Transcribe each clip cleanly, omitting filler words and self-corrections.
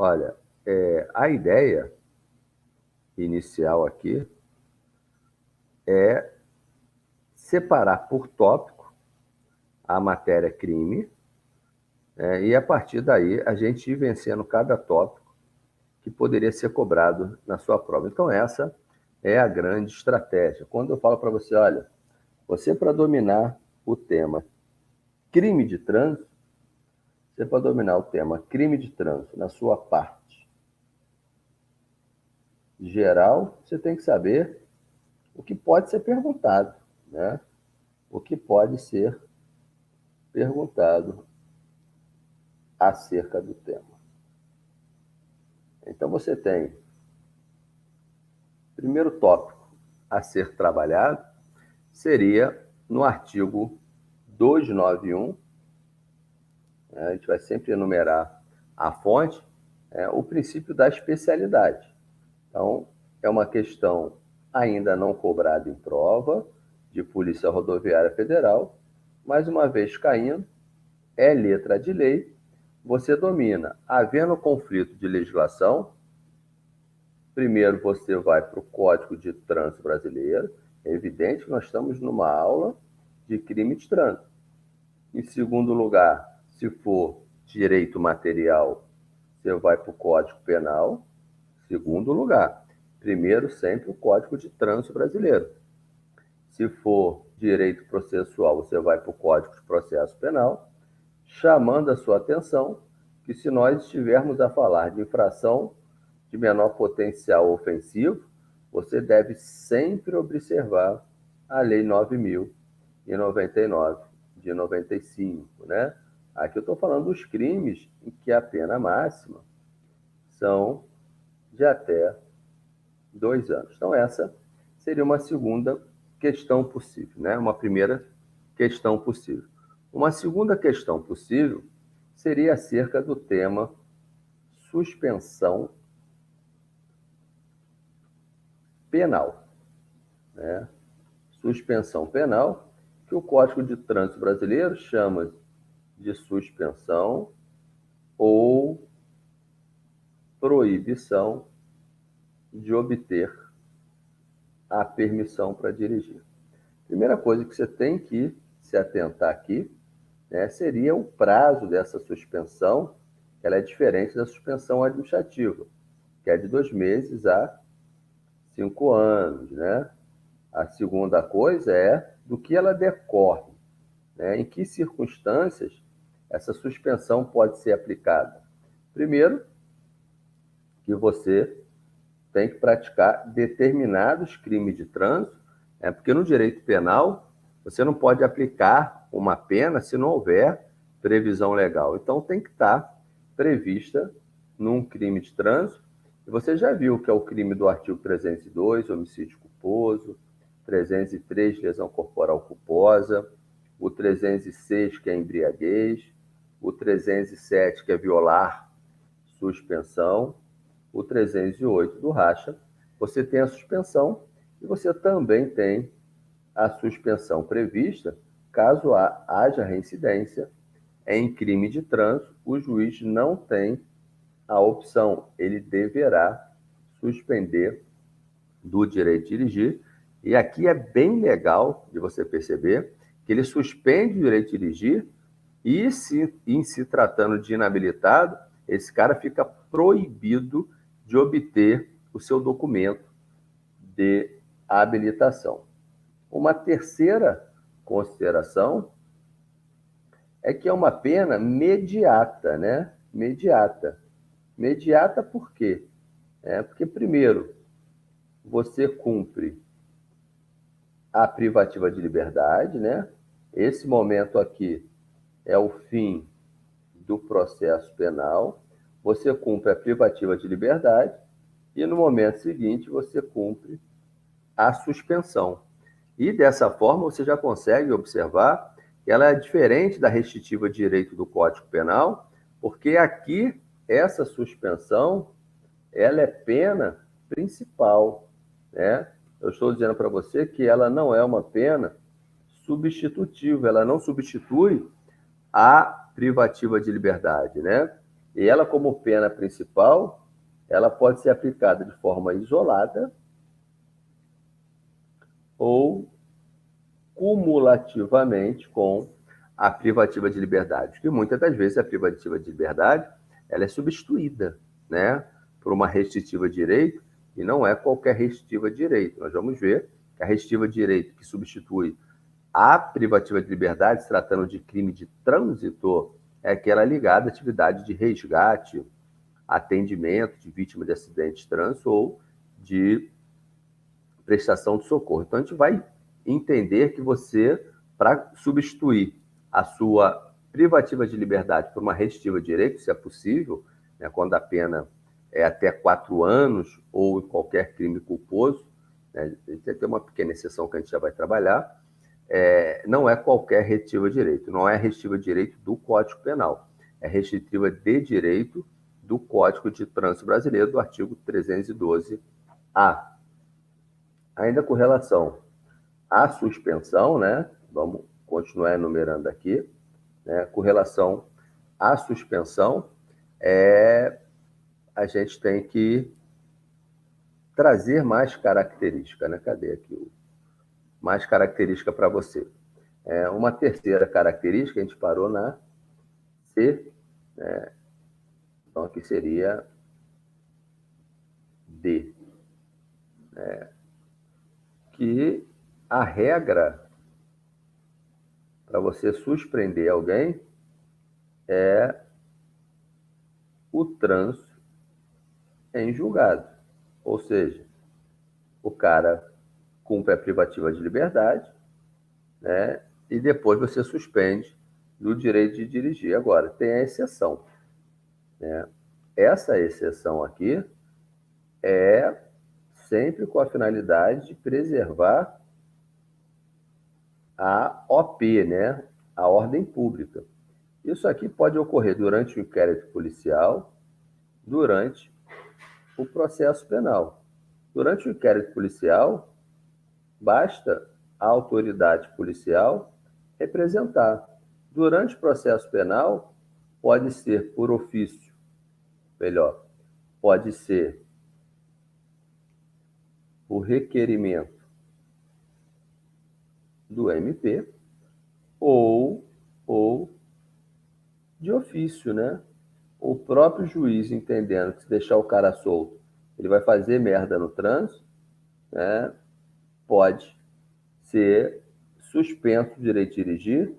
Olha, a ideia inicial aqui é separar por tópico a matéria crime, né, e a partir daí a gente ir vencendo cada tópico que poderia ser cobrado na sua prova. Então essa é a grande estratégia. Quando eu falo para você, olha, você para dominar o tema crime de trânsito, você para dominar o tema crime de trânsito na sua parte geral, você tem que saber o que pode ser perguntado, né? O que pode ser perguntado acerca do tema. Então você tem primeiro tópico a ser trabalhado seria no artigo 291, a gente vai sempre enumerar a fonte, o princípio da especialidade. Então, é uma questão ainda não cobrada em prova de Polícia Rodoviária Federal, mas uma vez caindo, é letra de lei, você domina. Havendo conflito de legislação, primeiro você vai para o Código de Trânsito Brasileiro. É evidente que nós estamos numa aula de crime de trânsito. Em segundo lugar, se for direito material, você vai para o Código Penal. Segundo lugar, primeiro sempre o Código de Trânsito Brasileiro. Se for direito processual, você vai para o Código de Processo Penal, chamando a sua atenção que se nós estivermos a falar de infração de menor potencial ofensivo, você deve sempre observar a Lei 9.099 de 95, né? Aqui eu estou falando dos crimes em que a pena máxima são de até 2 anos. Então, essa seria uma segunda questão possível, né? Uma primeira questão possível. Uma segunda questão possível seria acerca do tema suspensão penal, né? Suspensão penal, que o Código de Trânsito Brasileiro chama de suspensão ou proibição de obter a permissão para dirigir. Primeira coisa que você tem que se atentar aqui, né, seria o prazo dessa suspensão. Ela é diferente da suspensão administrativa, que é de 2 meses a 5 anos, né? A segunda coisa é do que ela decorre, né? Em que circunstâncias essa suspensão pode ser aplicada. Primeiro, que você tem que praticar determinados crimes de trânsito, porque no direito penal você não pode aplicar uma pena se não houver previsão legal. Então tem que estar prevista num crime de trânsito. E você já viu que é o crime do artigo 302, homicídio culposo, 303, lesão corporal culposa, o 306, que é embriaguez, o 307, que é violar suspensão, o 308 do racha, você tem a suspensão e você também tem a suspensão prevista caso haja reincidência em crime de trânsito. O juiz não tem a opção, ele deverá suspender do direito de dirigir. E aqui é bem legal de você perceber que ele suspende o direito de dirigir e, em se tratando de inabilitado, esse cara fica proibido de obter o seu documento de habilitação. Uma terceira consideração é que é uma pena mediata, né? Mediata. Mediata por quê? Porque, primeiro, você cumpre a privativa de liberdade, né? Esse momento aqui é o fim do processo penal, você cumpre a privativa de liberdade e no momento seguinte você cumpre a suspensão. E dessa forma você já consegue observar que ela é diferente da restritiva de direito do Código Penal, porque aqui essa suspensão ela é pena principal, né? Eu estou dizendo para você que ela não é uma pena substitutiva, ela não substitui a privativa de liberdade, né? E ela, como pena principal, ela pode ser aplicada de forma isolada ou cumulativamente com a privativa de liberdade, porque muitas das vezes a privativa de liberdade ela é substituída, né, por uma restritiva de direito, e não é qualquer restritiva de direito. Nós vamos ver que a restritiva de direito que substitui a privativa de liberdade, se tratando de crime de trânsito, é aquela ligada à atividade de resgate, atendimento de vítima de acidente de trânsito ou de prestação de socorro. Então, a gente vai entender que você, para substituir a sua privativa de liberdade por uma restritiva de direito, se é possível, né, quando a pena é até 4 anos ou qualquer crime culposo, né, a gente tem uma pequena exceção que a gente já vai trabalhar, não é qualquer restritiva de direito, não é restritiva de direito do Código Penal, é restritiva de direito do Código de Trânsito Brasileiro, do artigo 312-A. Ainda com relação à suspensão, né? Vamos continuar enumerando aqui, né? Com relação à suspensão, a gente tem que trazer mais característica, né? Cadê aqui? Mais característica para você. Uma terceira característica, a gente parou na C, né? Então aqui seria D. Que a regra para você suspender alguém é o trânsito em julgado. Ou seja, o cara cumpre a privativa de liberdade, né? E depois você suspende do direito de dirigir. Agora, tem a exceção, né? Essa exceção aqui é sempre com a finalidade de preservar a OP, né? A ordem pública. Isso aqui pode ocorrer durante o inquérito policial, durante o processo penal. Durante o inquérito policial, basta a autoridade policial representar. Durante o processo penal, pode ser por ofício, melhor, pode ser por requerimento do MP ou de ofício, né? O próprio juiz entendendo que se deixar o cara solto, ele vai fazer merda no trânsito, né? Pode ser suspenso o direito de dirigir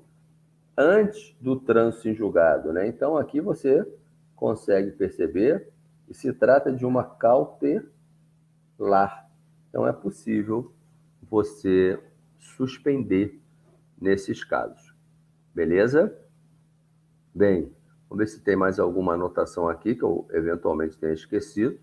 antes do trânsito em julgado, né? Então aqui você consegue perceber que se trata de uma cautelar. Então é possível você suspender nesses casos. Beleza? Bem, vamos ver se tem mais alguma anotação aqui que eu eventualmente tenha esquecido.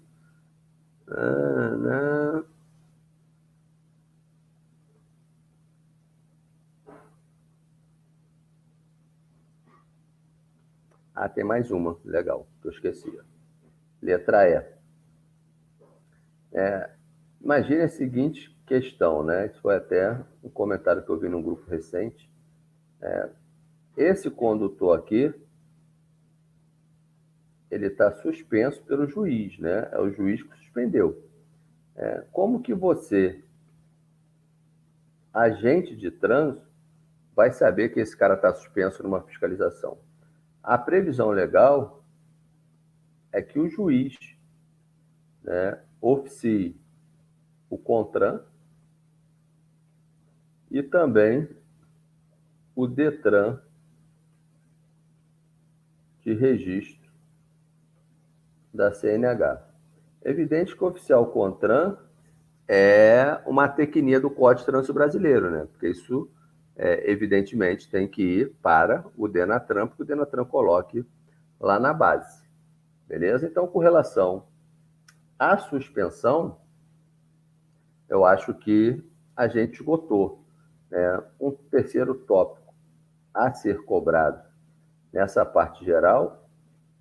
Tem mais uma, legal, que eu esqueci. Letra E. Imagine a seguinte questão, né? Isso foi até um comentário que eu vi num grupo recente. Esse condutor aqui, ele está suspenso pelo juiz, né? É o juiz que suspendeu. Como que você, agente de trânsito, vai saber que esse cara está suspenso numa fiscalização? A previsão legal é que o juiz, né, oficie o CONTRAN e também o DETRAN de registro da CNH. É evidente que o oficial CONTRAN é uma tecnia do Código de Trânsito Brasileiro, né? Porque isso, evidentemente, tem que ir para o DENATRAN, porque o DENATRAN coloque lá na base. Beleza? Então, com relação à suspensão, eu acho que a gente esgotou, né? Um terceiro tópico a ser cobrado nessa parte geral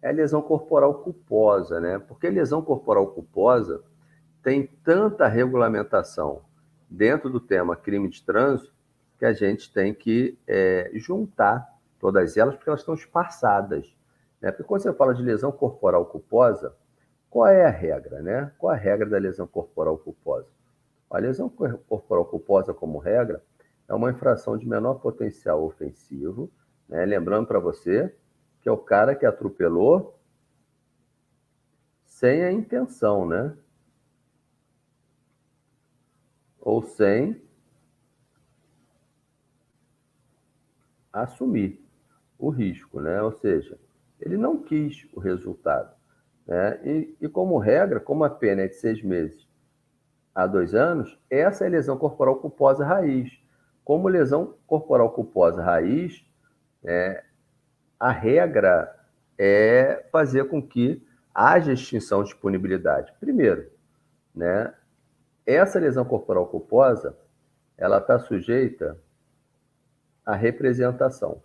é a lesão corporal culposa, né? Porque a lesão corporal culposa tem tanta regulamentação dentro do tema crime de trânsito que a gente tem que juntar todas elas, porque elas estão esparçadas. né? Porque quando você fala de lesão corporal culposa, qual é a regra, né? Qual a regra da lesão corporal culposa? A lesão corporal culposa, como regra, é uma infração de menor potencial ofensivo, né? Lembrando para você que é o cara que atropelou sem a intenção, né? Ou sem assumir o risco, né? Ou seja, ele não quis o resultado, né? E como regra, como a pena é de 6 meses a 2 anos, essa é a lesão corporal culposa raiz. Como lesão corporal culposa raiz, a regra é fazer com que haja extinção de punibilidade. Primeiro, né? Essa lesão corporal culposa, ela está sujeita à representação.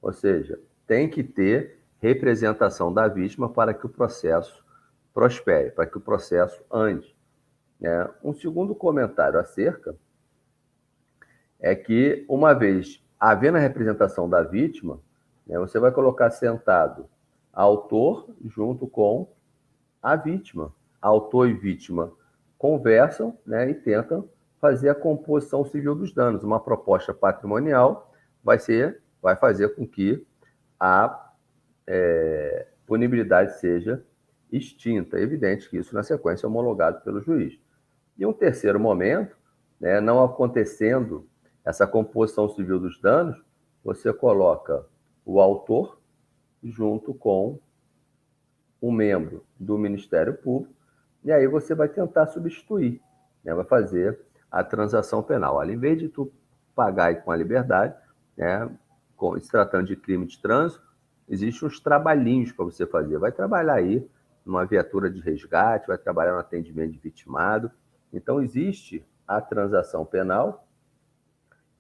Ou seja, tem que ter representação da vítima para que o processo prospere, para que o processo ande, né? Um segundo comentário acerca é que, uma vez havendo a representação da vítima, né, você vai colocar sentado autor junto com a vítima. Autor e vítima conversam, né, e tentam fazer a composição civil dos danos. Uma proposta patrimonial vai fazer com que a punibilidade seja extinta. É evidente que isso, na sequência, é homologado pelo juiz. E um terceiro momento, né, não acontecendo essa composição civil dos danos, você coloca o autor junto com um membro do Ministério Público, e aí você vai tentar substituir, né, vai fazer a transação penal. Olha, em vez de tu pagar aí com a liberdade, né, se tratando de crime de trânsito, existem uns trabalhinhos para você fazer. Vai trabalhar aí numa viatura de resgate, vai trabalhar no atendimento de vitimado. Então, existe a transação penal,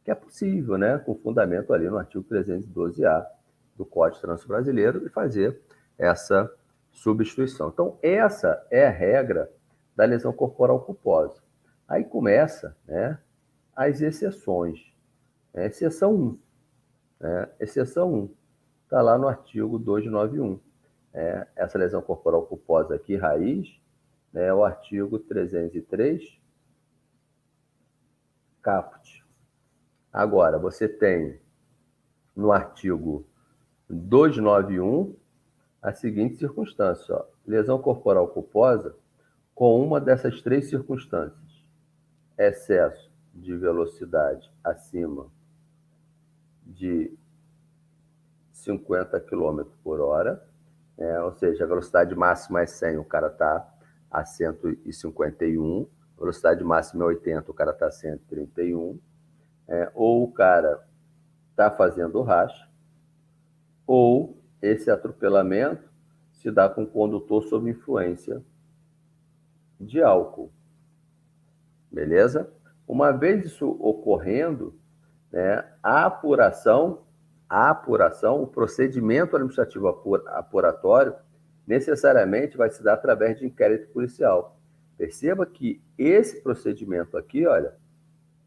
que é possível, né, com fundamento ali no artigo 312-A do Código de Trânsito Brasileiro, e fazer essa substituição. Então, essa é a regra da lesão corporal culposa. Aí começa, né, as exceções. Exceção 1. Exceção 1 está lá no artigo 291. Essa lesão corporal culposa aqui, raiz, é o artigo 303, caput. Agora, você tem no artigo 291 a seguinte circunstância, ó, lesão corporal culposa com uma dessas três circunstâncias: excesso de velocidade acima de 50 km por hora, ou seja, a velocidade máxima é 100, o cara está a 151, velocidade máxima é 80, o cara está a 131, ou o cara está fazendo racha, ou esse atropelamento se dá com o condutor sob influência de álcool. Beleza? Uma vez isso ocorrendo, né, a apuração, o procedimento administrativo apuratório, necessariamente vai se dar através de inquérito policial. Perceba que esse procedimento aqui, olha,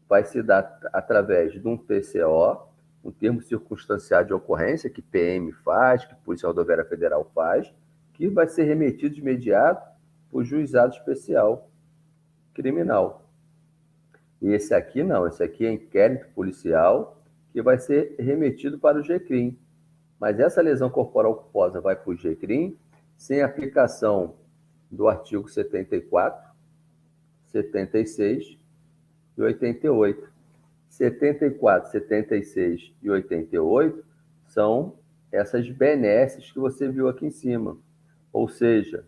vai se dar através de um TCO, um termo circunstanciado de ocorrência, que PM faz, que Polícia Rodoviária Federal faz, que vai ser remetido de imediato para o juizado especial criminal. E esse aqui não, esse aqui é inquérito policial, que vai ser remetido para o GCRIM. Mas essa lesão corporal culposa vai para o GCRIM sem aplicação do artigo 74, 76 e 88. 74, 76 e 88 são essas benesses que você viu aqui em cima. Ou seja,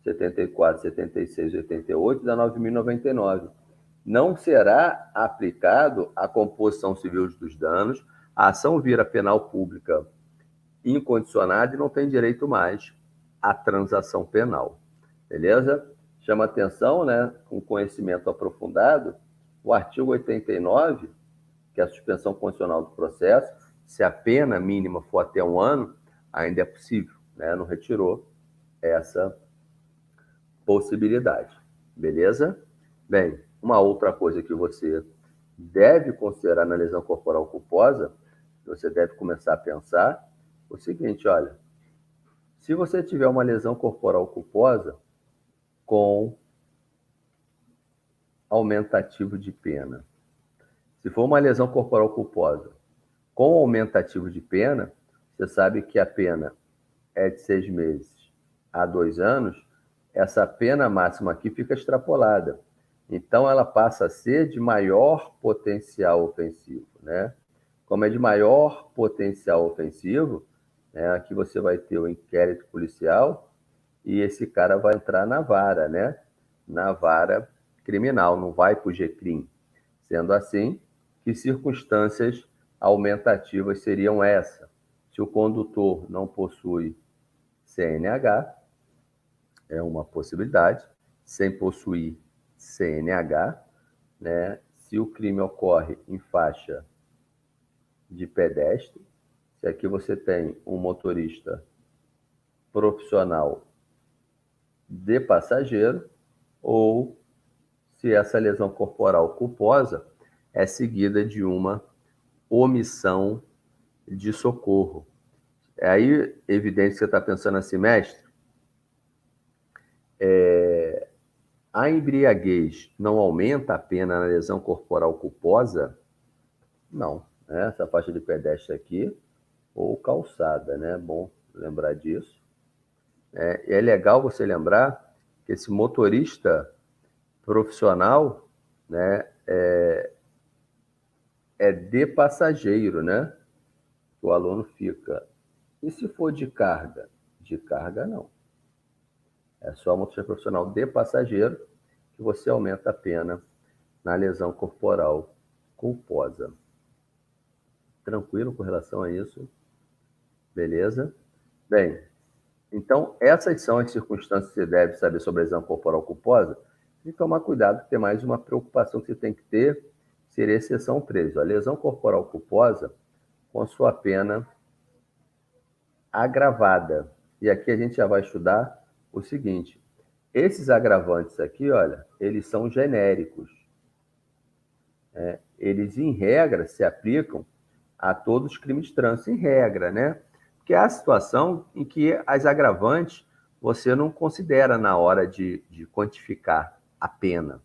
74, 76 e 88 dá 9.099. Não será aplicado a composição civil dos danos, a ação vira penal pública incondicionada e não tem direito mais à transação penal. Beleza? Chama atenção, né, com conhecimento aprofundado, o artigo 89, que é a suspensão condicional do processo, se a pena mínima for até 1 ano, ainda é possível, né? Não retirou essa possibilidade. Beleza? Bem, uma outra coisa que você deve considerar na lesão corporal culposa, que você deve começar a pensar, o seguinte, olha, se você tiver uma lesão corporal culposa com aumentativo de pena, se for uma lesão corporal culposa com aumentativo de pena, você sabe que a pena é de 6 meses a 2 anos, essa pena máxima aqui fica extrapolada. Então, ela passa a ser de maior potencial ofensivo, né? Como é de maior potencial ofensivo, né, aqui você vai ter o inquérito policial e esse cara vai entrar na vara, né? Na vara criminal, não vai para o GCRIM. Sendo assim, que circunstâncias aumentativas seriam essas? Se o condutor não possui CNH, é uma possibilidade, sem possuir CNH, né? Se o crime ocorre em faixa de pedestre, se aqui você tem um motorista profissional de passageiro, ou se essa lesão corporal culposa é seguida de uma omissão de socorro. É aí evidente que você está pensando assim, mestre, a embriaguez não aumenta a pena na lesão corporal culposa? Não, né? Essa faixa de pedestre aqui, ou calçada, né? Bom lembrar disso. É legal você lembrar que esse motorista profissional, né, é de passageiro, né? O aluno fica. E se for de carga? De carga, não. É só motorista profissional de passageiro que você aumenta a pena na lesão corporal culposa. Tranquilo com relação a isso? Beleza? Bem, então essas são as circunstâncias que você deve saber sobre a lesão corporal culposa. E tomar cuidado, que tem mais uma preocupação que você tem que ter, seria a exceção 13. A lesão corporal culposa com sua pena agravada. E aqui a gente já vai estudar o seguinte: esses agravantes aqui, olha, eles são genéricos. Eles, em regra, se aplicam a todos os crimes de trânsito, em regra, né? Porque há situação em que as agravantes você não considera na hora de quantificar a pena.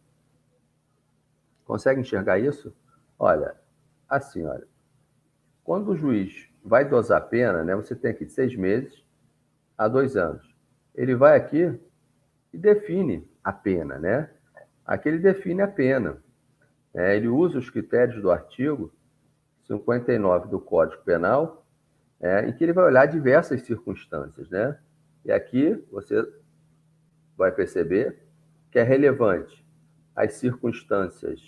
Consegue enxergar isso? Olha, assim, olha, quando o juiz vai dosar a pena, né, você tem aqui de 6 meses a 2 anos. Ele vai aqui e define a pena, né? Aqui ele define a pena. Ele usa os critérios do artigo 59 do Código Penal, em que ele vai olhar diversas circunstâncias, né? E aqui você vai perceber que é relevante as circunstâncias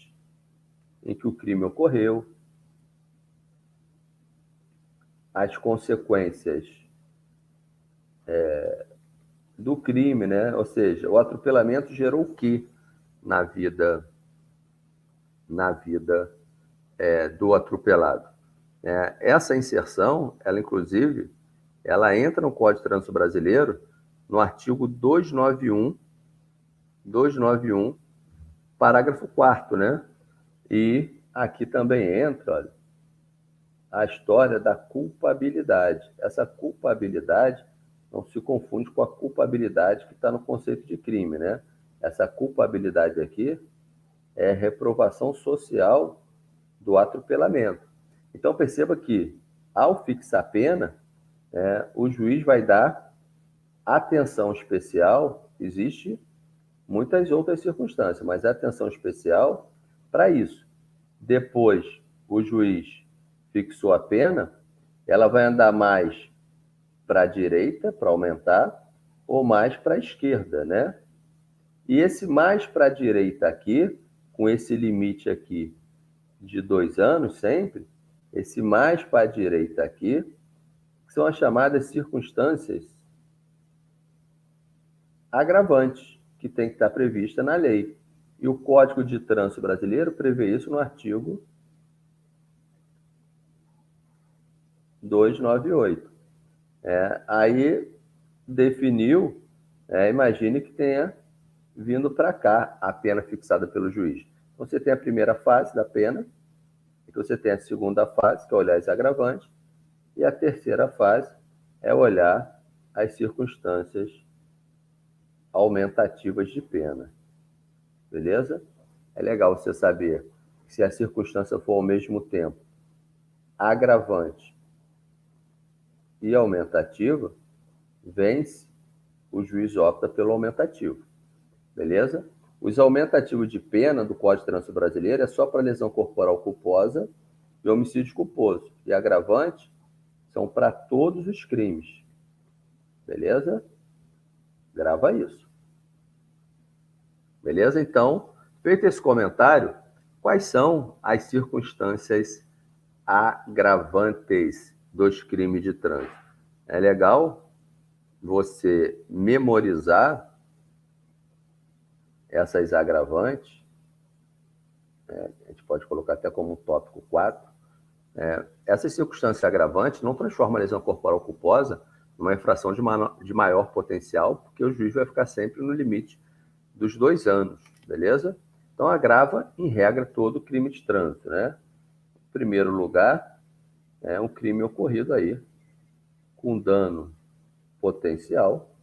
em que o crime ocorreu, as consequências do crime, né? Ou seja, o atropelamento gerou o quê na vida do atropelado? Essa inserção, ela inclusive, ela entra no Código de Trânsito Brasileiro no artigo 291, parágrafo 4º, né? E aqui também entra, olha, a história da culpabilidade. Essa culpabilidade não se confunde com a culpabilidade que está no conceito de crime, né? Essa culpabilidade aqui é reprovação social do atropelamento. Então, perceba que, ao fixar a pena, o juiz vai dar atenção especial. Existe muitas outras circunstâncias, mas atenção especial para isso. Depois, o juiz fixou a pena, ela vai andar mais para a direita, para aumentar, ou mais para a esquerda, né? E esse mais para a direita aqui, com esse limite aqui de 2 anos sempre, esse mais para a direita aqui, são as chamadas circunstâncias agravantes, que tem que estar prevista na lei. E o Código de Trânsito Brasileiro prevê isso no artigo 298. Aí definiu, imagine que tenha vindo para cá a pena fixada pelo juiz. Então, você tem a primeira fase da pena, então você tem a segunda fase, que é olhar as agravantes, e a terceira fase, é olhar as circunstâncias aumentativas de pena. Beleza? É legal você saber que se a circunstância for ao mesmo tempo agravante e aumentativa, vence, o juiz opta pelo aumentativo. Beleza? Os aumentativos de pena do Código de Trânsito Brasileiro é só para lesão corporal culposa e homicídio culposo. E agravante são para todos os crimes. Beleza? Grava isso. Beleza? Então, feito esse comentário, quais são as circunstâncias agravantes dos crimes de trânsito? É legal você memorizar essas agravantes, a gente pode colocar até como um tópico 4. Essas circunstâncias agravantes não transformam a lesão corporal culposa numa infração de maior potencial, porque o juiz vai ficar sempre no limite dos 2 anos, beleza? Então, agrava, em regra, todo crime de trânsito, né? Em primeiro lugar, é um crime ocorrido aí com dano potencial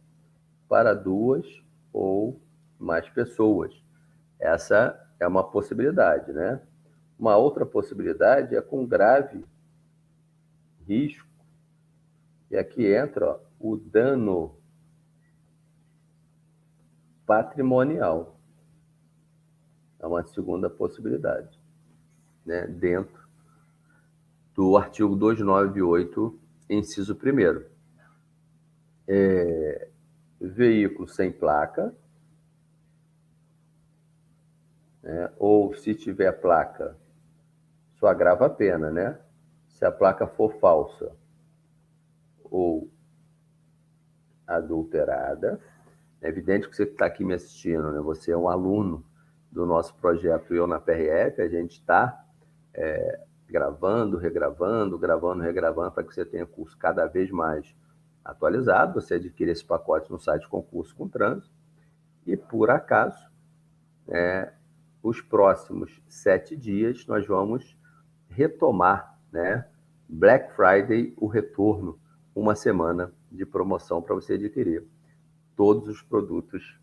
para 2 ou mais pessoas. Essa é uma possibilidade, né? Uma outra possibilidade é com grave risco, e aqui entra, ó, o dano patrimonial. É uma segunda possibilidade, né? Dentro do artigo 298, inciso 1º. Veículo sem placa, né? Ou se tiver placa, só agrava a pena, né? Se a placa for falsa ou adulterada. É evidente que você que está aqui me assistindo, né? Você é um aluno do nosso projeto Eu na PRF, a gente está gravando, regravando, gravando, regravando, para que você tenha curso cada vez mais atualizado. Você adquire esse pacote no site Concurso com Trânsito. E, por acaso, os próximos 7 dias, nós vamos retomar, né? Black Friday, o retorno, uma semana de promoção para você adquirir todos os produtos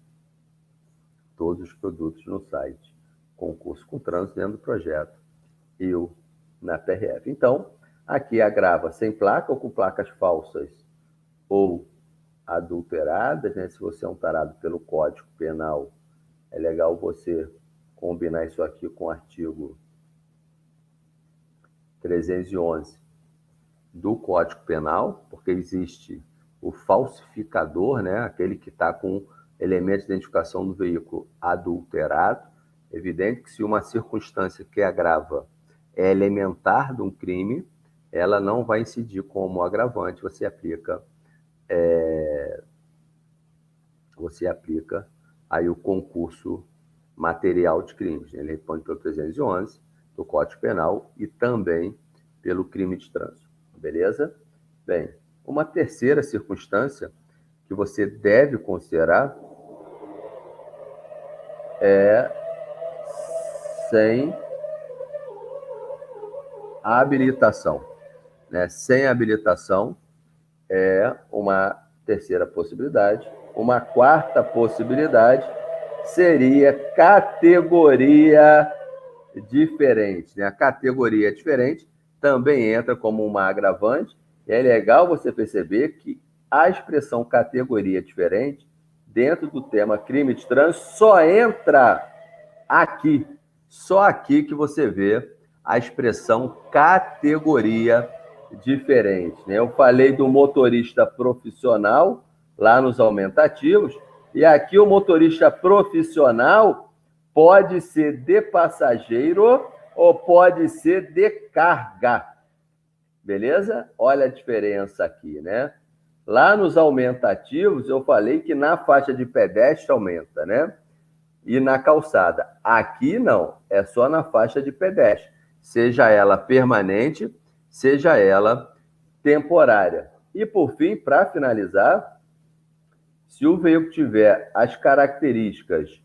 no site Concurso com Trânsito, dentro do projeto Eu na PRF. Então, aqui agrava sem placa ou com placas falsas ou adulteradas, né? Se você é um tarado pelo Código Penal, é legal você combinar isso aqui com o artigo 311 do Código Penal, porque existe o falsificador, né? Aquele que está com elementos de identificação do veículo adulterado. Evidente que se uma circunstância que agrava é elementar de um crime, ela não vai incidir como agravante, você aplica aí o concurso material de crimes. Ele responde pelo 311 do Código Penal e também pelo crime de trânsito. Beleza? Bem, uma terceira circunstância que você deve considerar é sem habilitação, né? Sem habilitação é uma terceira possibilidade. Uma quarta possibilidade seria categoria diferente, né? A categoria diferente também entra como uma agravante, e é legal você perceber que a expressão categoria diferente, dentro do tema crime de trânsito, só entra aqui, só aqui que você vê a expressão categoria diferente, né? Eu falei do motorista profissional lá nos aumentativos, e aqui o motorista profissional pode ser de passageiro ou pode ser de carga. Beleza? Olha a diferença aqui, né? Lá nos aumentativos, eu falei que na faixa de pedestre aumenta, né? E na calçada. Aqui não, é só na faixa de pedestre. Seja ela permanente, seja ela temporária. E por fim, para finalizar, se o veículo tiver as características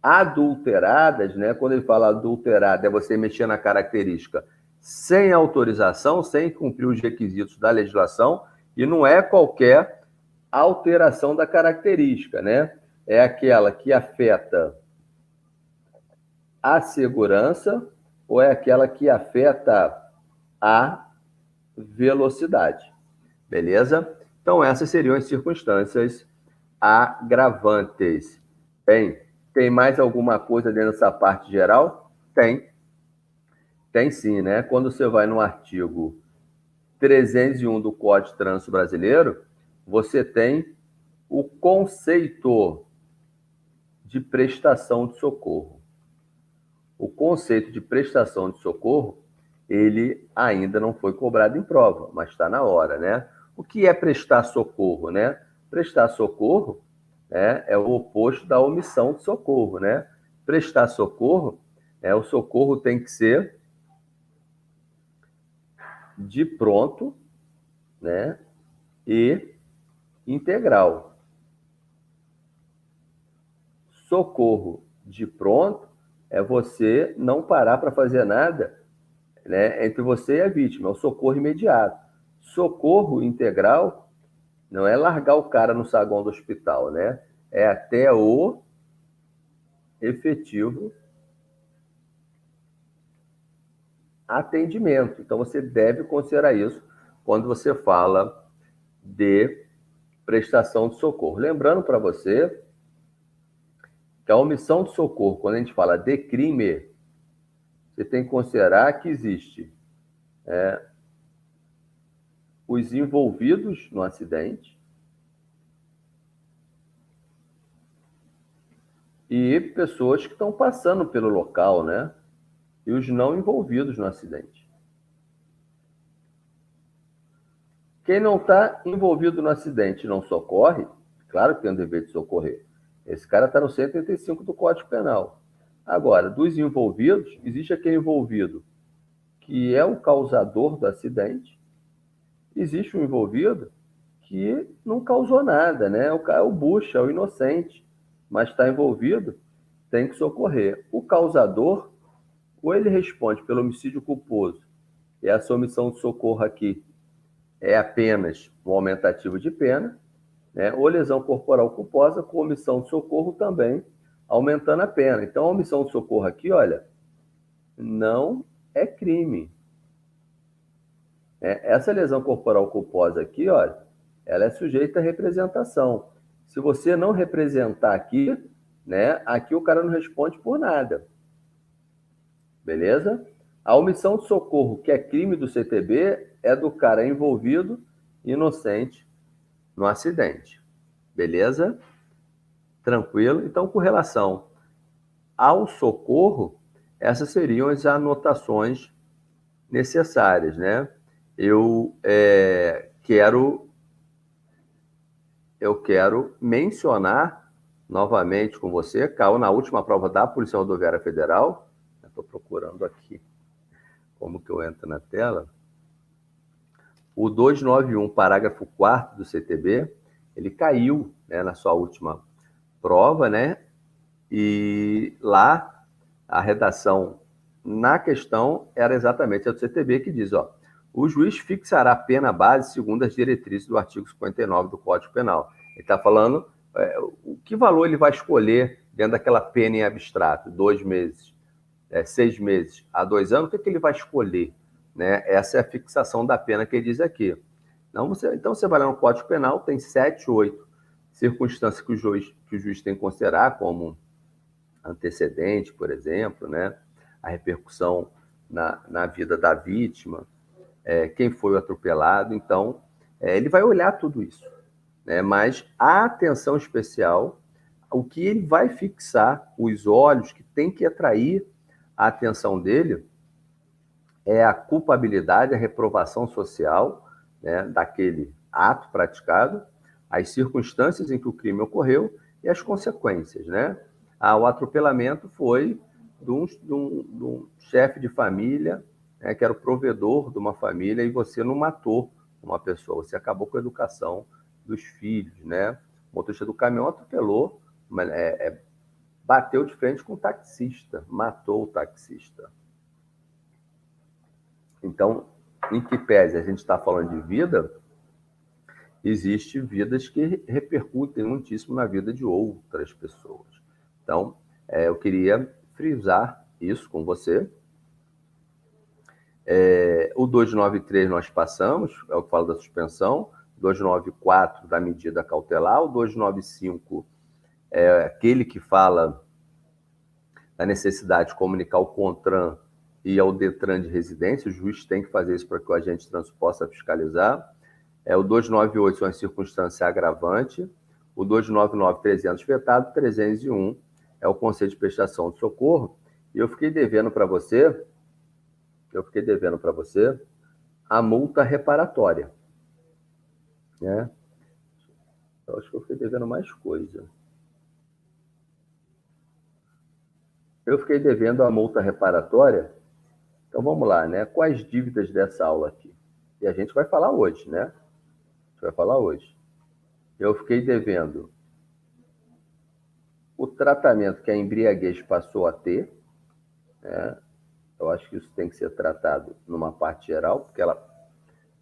adulteradas, né? Quando ele fala adulterado, é você mexer na característica sem autorização, sem cumprir os requisitos da legislação, E não é qualquer alteração da característica, né? É aquela que afeta a segurança ou é aquela que afeta a velocidade. Beleza? Então, essas seriam as circunstâncias agravantes. Bem, tem mais alguma coisa dentro dessa parte geral? Tem. Tem sim, né? Quando você vai no artigo 301 do Código de Trânsito Brasileiro, você tem o conceito de prestação de socorro. O conceito de prestação de socorro, ele ainda não foi cobrado em prova, mas está na hora, né? O que é prestar socorro, né? Prestar socorro, né, é o oposto da omissão de socorro, né? Prestar socorro, o socorro tem que ser de pronto, né, e integral. Socorro de pronto é você não parar para fazer nada, né, entre você e a vítima, é o socorro imediato. Socorro integral não é largar o cara no saguão do hospital, né? É até o efetivo atendimento. Então você deve considerar isso quando você fala de prestação de socorro. Lembrando para você que a omissão de socorro, quando a gente fala de crime, você tem que considerar que existe os envolvidos no acidente e pessoas que estão passando pelo local, né? E os não envolvidos no acidente. Quem não está envolvido no acidente e não socorre, claro que tem o dever de socorrer. Esse cara está no 185 do Código Penal. Agora, dos envolvidos, existe aquele envolvido que é o causador do acidente, existe um envolvido que não causou nada, né? O bucha, é o inocente, mas está envolvido, tem que socorrer. O causador, ou ele responde pelo homicídio culposo, e essa omissão de socorro aqui é apenas um aumentativo de pena, né? Ou lesão corporal culposa com omissão de socorro também, aumentando a pena. Então, a omissão de socorro aqui, olha, não é crime. Essa lesão corporal culposa aqui, olha, ela é sujeita à representação. Se você não representar aqui, né, aqui o cara não responde por nada. Beleza? A omissão de socorro, que é crime do CTB, é do cara envolvido, inocente, no acidente. Beleza? Tranquilo? Então, com relação ao socorro, essas seriam as anotações necessárias, né? Eu quero mencionar novamente com você, caiu na última prova da Polícia Rodoviária Federal, estou procurando aqui como que eu entro na tela, o 291, parágrafo 4º do CTB, ele caiu, né, na sua última prova, né? E lá a redação na questão era exatamente a do CTB, que diz, ó, o juiz fixará a pena base segundo as diretrizes do artigo 59 do Código Penal. Ele está falando o que valor ele vai escolher dentro daquela pena em abstrato, 2 meses, 6 meses a 2 anos, o que ele vai escolher? Né? Essa é a fixação da pena que ele diz aqui. Então você vai lá no Código Penal, tem 7, 8 circunstâncias que o juiz tem que considerar, como antecedente, por exemplo, né? A repercussão na vida da vítima, quem foi o atropelado. Então, ele vai olhar tudo isso, né? Mas a atenção especial, o que ele vai fixar, os olhos que tem que atrair a atenção dele é a culpabilidade, a reprovação social, né, daquele ato praticado, as circunstâncias em que o crime ocorreu e as consequências, né? O atropelamento foi de um chefe de família, né, que era o provedor de uma família, e você não matou uma pessoa, você acabou com a educação dos filhos, né? O motorista do caminhão atropelou, bateu de frente com o taxista, matou o taxista. Então, em que pese a gente está falando de vida, existem vidas que repercutem muitíssimo na vida de outras pessoas. Então, eu queria frisar isso com você. O 293 nós passamos, é o que fala da suspensão, 294 da medida cautelar, o 295 é aquele que fala da necessidade de comunicar ao CONTRAN e ao DETRAN de residência. O juiz tem que fazer isso para que o agente de trânsito possa fiscalizar. O 298 são as circunstâncias agravantes, o 299, 300 vetado, 301 é o conselho de prestação de socorro. E eu fiquei devendo para você a multa reparatória, né? Eu acho que eu fiquei devendo mais coisa. Eu fiquei devendo a multa reparatória. Então vamos lá, né? Quais dívidas dessa aula aqui? E a gente vai falar hoje, né? A gente vai falar hoje. Eu fiquei devendo o tratamento que a embriaguez passou a ter, né? Eu acho que isso tem que ser tratado numa parte geral, porque ela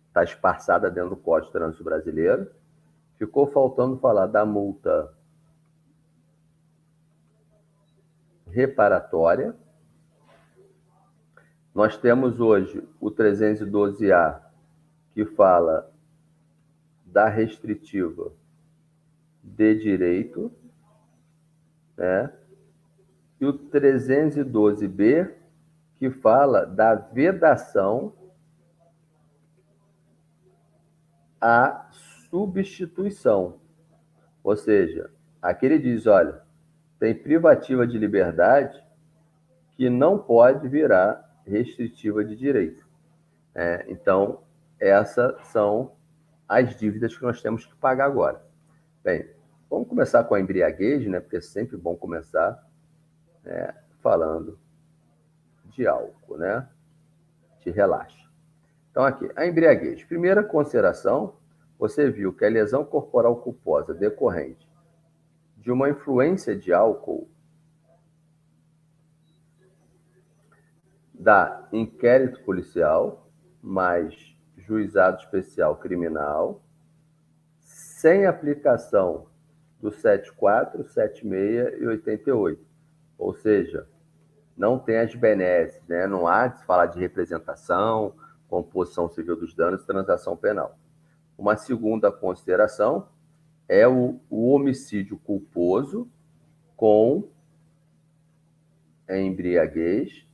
está esparçada dentro do Código de Trânsito Brasileiro. Ficou faltando falar da multa reparatória. Nós temos hoje o 312A, que fala da restritiva de direito, né? E o 312B, que fala da vedação à substituição. Ou seja, aqui ele diz, olha, tem privativa de liberdade que não pode virar restritiva de direito. Então, essas são as dívidas que nós temos que pagar agora. Bem, vamos começar com a embriaguez, né? Porque é sempre bom começar falando de álcool, né? Te relaxa. Então, aqui, a embriaguez. Primeira consideração, você viu que a lesão corporal culposa decorrente de uma influência de álcool dá inquérito policial mais juizado especial criminal, sem aplicação do 74, 76 e 88. Ou seja, não tem as benesses, né? Não há de se falar de representação, composição civil dos danos e transação penal. Uma segunda consideração é o homicídio culposo com embriaguez,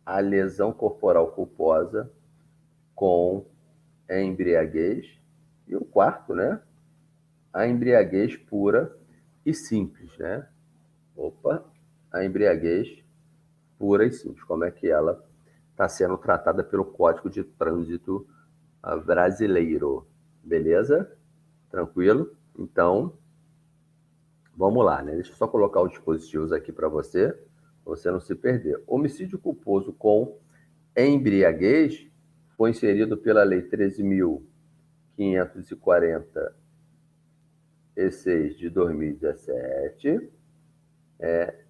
a lesão corporal culposa com embriaguez, e o quarto, né? A embriaguez pura e simples, né? A embriaguez pura e simples, como é que ela está sendo tratada pelo Código de Trânsito Brasileiro. Beleza? Tranquilo? Então, vamos lá, né? Deixa eu só colocar os dispositivos aqui para você não se perder. Homicídio culposo com embriaguez foi inserido pela Lei 13.546 de 2017,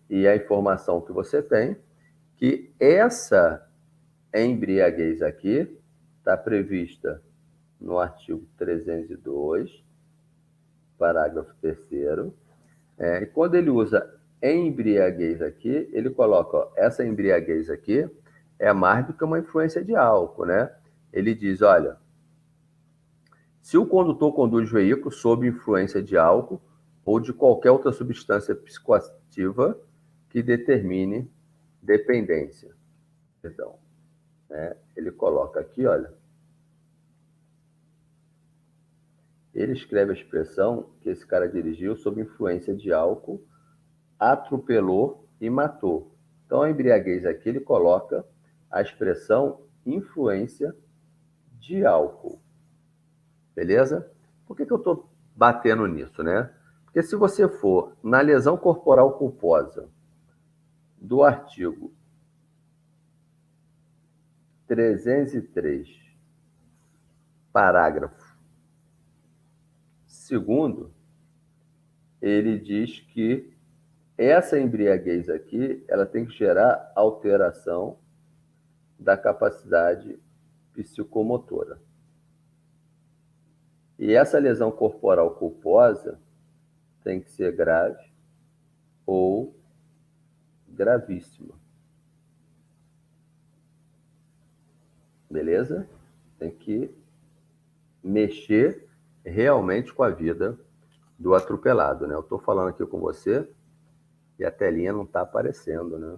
e a informação que você tem que essa embriaguez aqui está prevista no artigo 302, parágrafo 3º. E quando ele usa embriaguez aqui, ele coloca, ó, essa embriaguez aqui é mais do que uma influência de álcool, né? Ele diz, olha, se o condutor conduz o veículo sob influência de álcool ou de qualquer outra substância psicoativa que determine dependência. Perdão. Ele coloca aqui, olha, ele escreve a expressão que esse cara dirigiu sob influência de álcool, atropelou e matou. Então, a embriaguez aqui, ele coloca a expressão influência de álcool. Beleza? Por que eu estou batendo nisso, né? Porque se você for na lesão corporal culposa do artigo 303, parágrafo 2º, ele diz que essa embriaguez aqui, ela tem que gerar alteração da capacidade psicomotora. E essa lesão corporal culposa tem que ser grave ou gravíssima. Beleza? Tem que mexer realmente com a vida do atropelado, né? Eu estou falando aqui com você e a telinha não está aparecendo, né?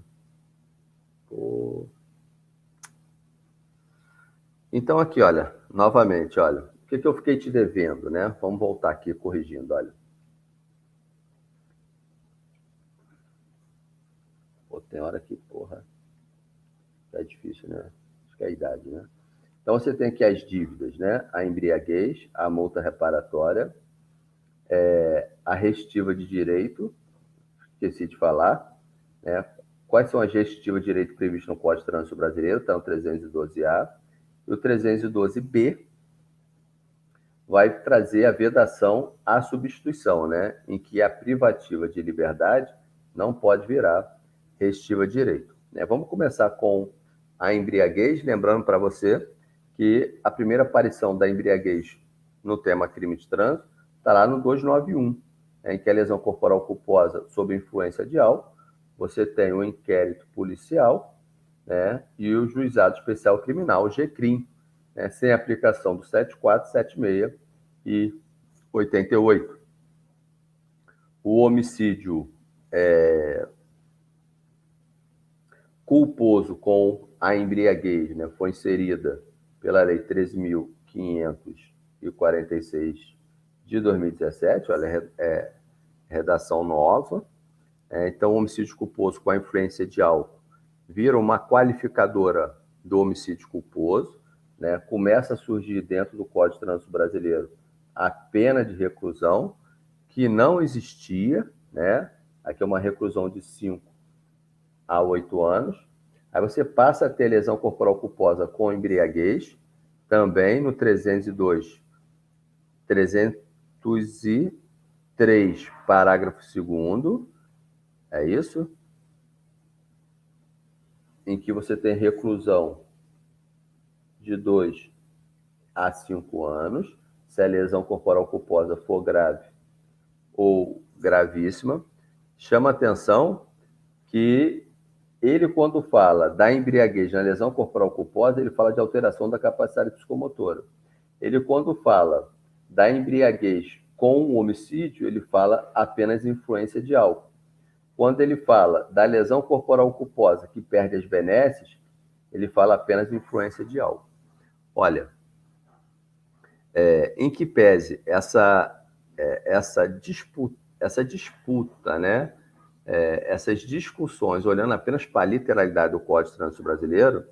Pô. Então aqui, olha, novamente, olha, o que eu fiquei te devendo, né? Vamos voltar aqui corrigindo, olha. Pô, tem hora que, porra, é difícil, né? Acho que é a idade, né? Então você tem aqui as dívidas, né? A embriaguez, a multa reparatória, a restiva de direito, esqueci de falar, né? Quais são as restritivas de direito previstas no Código de Trânsito Brasileiro? Está no 312A. E o 312B vai trazer a vedação à substituição, né? Em que a privativa de liberdade não pode virar restiva de direito. Vamos começar com a embriaguez, lembrando para você que a primeira aparição da embriaguez no tema crime de trânsito está lá no 291, em que a lesão corporal culposa sob influência de álcool, você tem o inquérito policial, né, e o juizado especial criminal, o GCRIM, né, sem aplicação do 74, 76 e 88. O homicídio culposo com a embriaguez, né, foi inserida pela Lei 13.546 de 2017, olha, redação nova. Então, o homicídio culposo com a influência de álcool vira uma qualificadora do homicídio culposo, né? Começa a surgir dentro do Código de Trânsito Brasileiro a pena de reclusão, que não existia, né? Aqui é uma reclusão de 5 a 8 anos. Aí você passa a ter lesão corporal culposa com embriaguez, também no 302, 303, parágrafo 2º, é isso? Em que você tem reclusão de 2 a 5 anos, se a lesão corporal culposa for grave ou gravíssima. Chama atenção que ele, quando fala da embriaguez na lesão corporal culposa, ele fala de alteração da capacidade psicomotora. Ele, quando fala da embriaguez com o homicídio, ele fala apenas influência de álcool. Quando ele fala da lesão corporal culposa que perde as benesses, ele fala apenas influência de álcool. Olha, em que pese essa disputa, né? Essas discussões, olhando apenas para a literalidade do Código de Trânsito Brasileiro,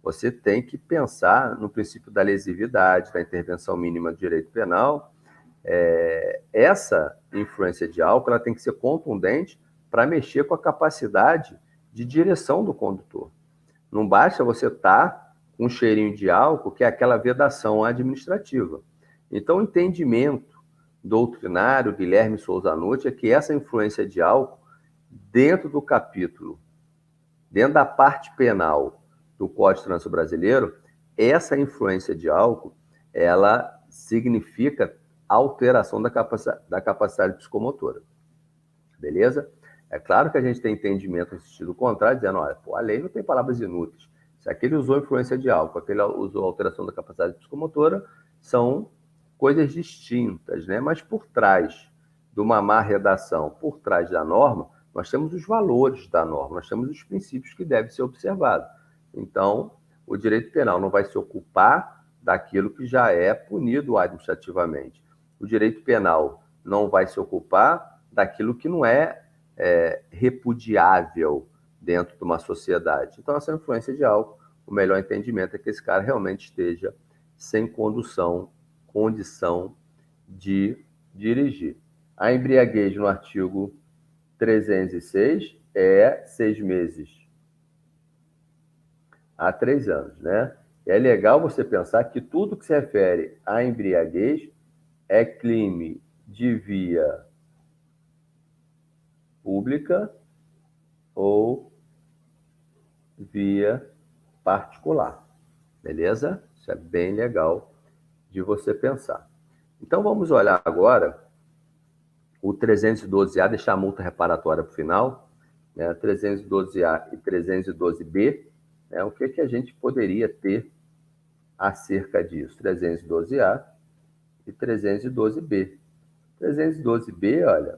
você tem que pensar no princípio da lesividade, da intervenção mínima do direito penal. Essa influência de álcool ela tem que ser contundente para mexer com a capacidade de direção do condutor. Não basta você estar com um cheirinho de álcool, que é aquela vedação administrativa. Então, o entendimento doutrinário, Guilherme Souza Nutti, é que essa influência de álcool, dentro do capítulo, dentro da parte penal do Código de Trânsito Brasileiro, essa influência de álcool, ela significa alteração da capacidade psicomotora. Beleza? É claro que a gente tem entendimento no sentido contrário, dizendo, olha, a lei não tem palavras inúteis. Se aquele usou influência de álcool, aquele usou alteração da capacidade psicomotora, são coisas distintas, né? Mas por trás de uma má redação, por trás da norma, nós temos os valores da norma, nós temos os princípios que devem ser observados. Então, o direito penal não vai se ocupar daquilo que já é punido administrativamente. O direito penal não vai se ocupar daquilo que não é repudiável dentro de uma sociedade. Então, essa influência de álcool, o melhor entendimento é que esse cara realmente esteja sem condição de dirigir. A embriaguez no artigo 306 é 6 meses a 3 anos, né? É legal você pensar que tudo que se refere à embriaguez é crime de via pública ou via particular, beleza? Isso é bem legal de você pensar. Então, vamos olhar agora o 312A, deixar a multa reparatória para o final, né? 312A e 312B, né? O que a gente poderia ter acerca disso? 312A e 312B. 312B, olha,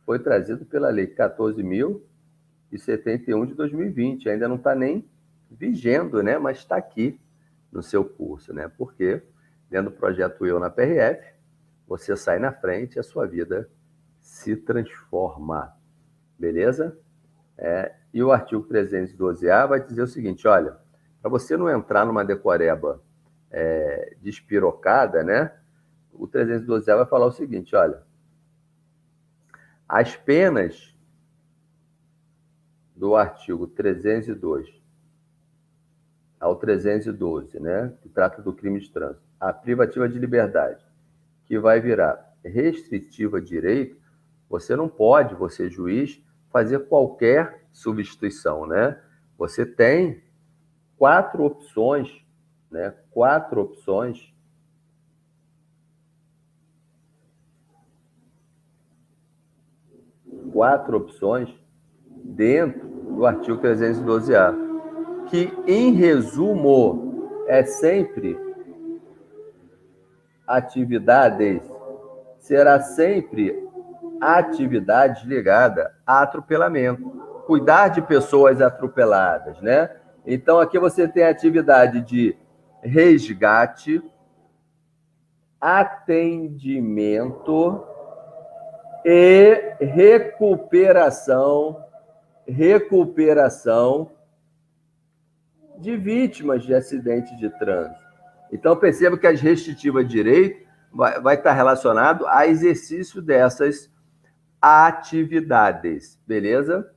foi trazido pela Lei 14.071 de 2020, ainda não está nem vigendo, né? Mas está aqui no seu curso, né? Porque dentro do projeto Eu na PRF, você sai na frente e a sua vida se transforma, beleza? E o artigo 312A vai dizer o seguinte, olha, para você não entrar numa decoreba despirocada, né? O 312A vai falar o seguinte, olha, as penas do artigo 302 ao 312, né, que trata do crime de trânsito, a privativa de liberdade, que vai virar restritiva de direito, você não pode, você juiz, fazer qualquer substituição, né? Você tem quatro opções, né? Quatro opções dentro do artigo 312A, que, em resumo, é sempre atividades, será sempre atividade ligada a atropelamento, cuidar de pessoas atropeladas, né? Então, aqui você tem a atividade de resgate, atendimento e recuperação de vítimas de acidente de trânsito. Então, perceba que as restritivas de direito vai estar relacionado a exercício dessas atividades, beleza?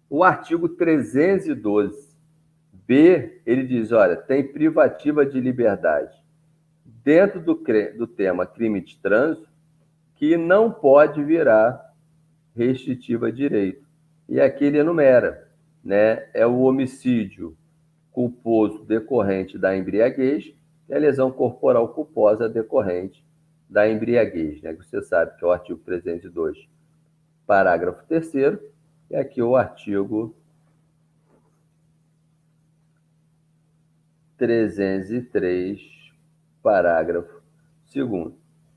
O artigo 312B, ele diz, olha, tem privativa de liberdade dentro do tema crime de trânsito que não pode virar restritiva de direito. E aqui ele enumera, né? É o homicídio culposo decorrente da embriaguez e a lesão corporal culposa decorrente da embriaguez, né? Que você sabe que é o artigo 302, parágrafo 3º, e aqui o artigo 303, parágrafo 2º.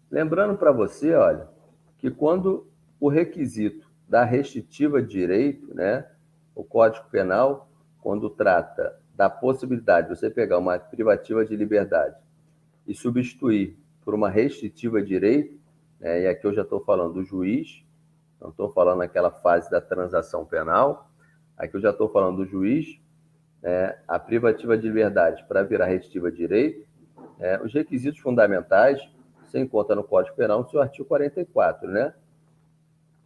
Lembrando para você, olha, que quando o requisito da restritiva de direito, né, o Código Penal, quando trata da possibilidade de você pegar uma privativa de liberdade e substituir por uma restritiva de direito, né, e aqui eu já estou falando do juiz, não estou falando naquela fase da transação penal, aqui eu já estou falando do juiz, a privativa de liberdade para virar restritiva de direito, os requisitos fundamentais você encontra no Código Penal, no seu artigo 44, né?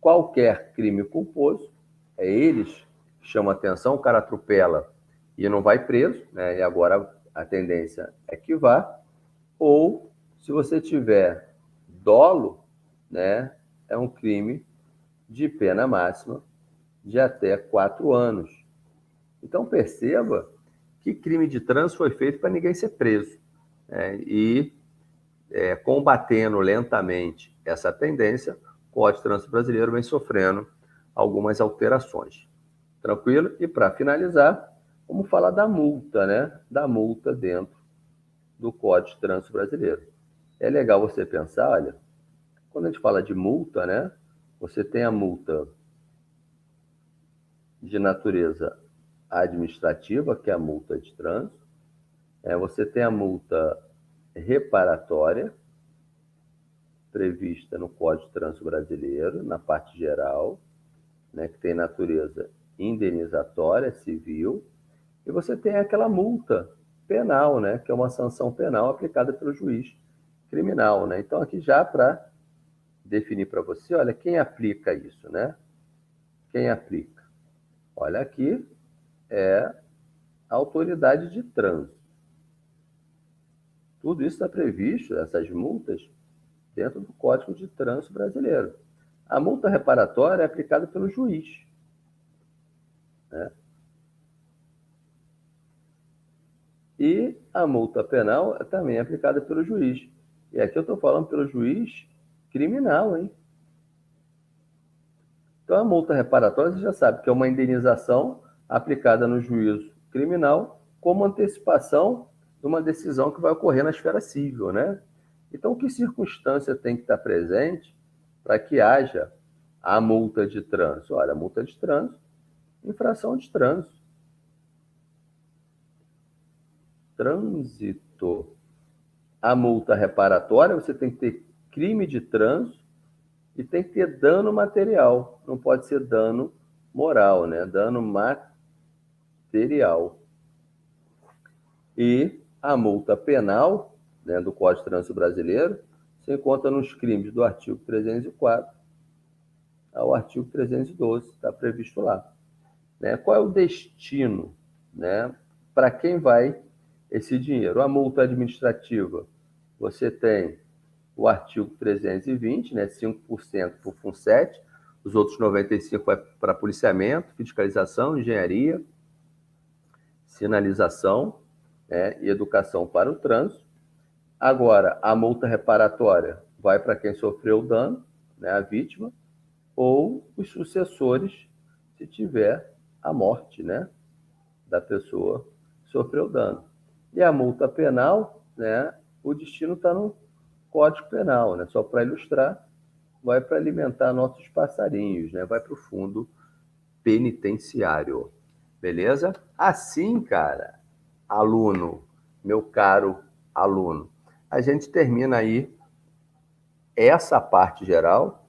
Qualquer crime culposo, eles chamam atenção, o cara atropela e não vai preso, né? E agora a tendência é que vá, ou se você tiver dolo, né? É um crime de pena máxima de até 4 anos. Então perceba que crime de trânsito foi feito para ninguém ser preso, né? E combatendo lentamente essa tendência, o Código de Trânsito Brasileiro vem sofrendo algumas alterações. Tranquilo? E para finalizar, vamos falar da multa, né? Da multa dentro do Código de Trânsito Brasileiro. É legal você pensar, olha, quando a gente fala de multa, né? Você tem a multa de natureza administrativa, que é a multa de trânsito. Você tem a multa reparatória, prevista no Código de Trânsito Brasileiro, na parte geral, né, que tem natureza indenizatória, civil, e você tem aquela multa penal, né, que é uma sanção penal aplicada pelo juiz criminal, né? Então, aqui já para definir para você, olha, quem aplica isso, né? Quem aplica? Olha, aqui é a autoridade de trânsito. Tudo isso está previsto, essas multas, dentro do Código de Trânsito Brasileiro. A multa reparatória é aplicada pelo juiz, né? E a multa penal também é aplicada pelo juiz. E aqui eu estou falando pelo juiz criminal, hein? Então, a multa reparatória, você já sabe que é uma indenização aplicada no juízo criminal como antecipação de uma decisão que vai ocorrer na esfera civil, né? Então, que circunstância tem que estar presente para que haja a multa de trânsito? Olha, a multa de trânsito, infração de trânsito. Trânsito. A multa reparatória, você tem que ter crime de trânsito e tem que ter dano material. Não pode ser dano moral, né? Dano material. E a multa penal, né, do Código de Trânsito Brasileiro se encontra nos crimes do artigo 304 ao artigo 312, está previsto lá. Né? Qual é o destino? Né? Para quem vai esse dinheiro? A multa administrativa, você tem o artigo 320, né, 5% para o FUNSET, os outros 95% vai para policiamento, fiscalização, engenharia, sinalização, né, e educação para o trânsito. Agora, a multa reparatória vai para quem sofreu o dano, né, a vítima, ou os sucessores, se tiver a morte, né, da pessoa que sofreu o dano. E a multa penal, né, o destino está no Código Penal, né, só para ilustrar, vai para alimentar nossos passarinhos, né, vai para o fundo penitenciário. Beleza? Assim, cara, aluno, meu caro aluno, a gente termina aí essa parte geral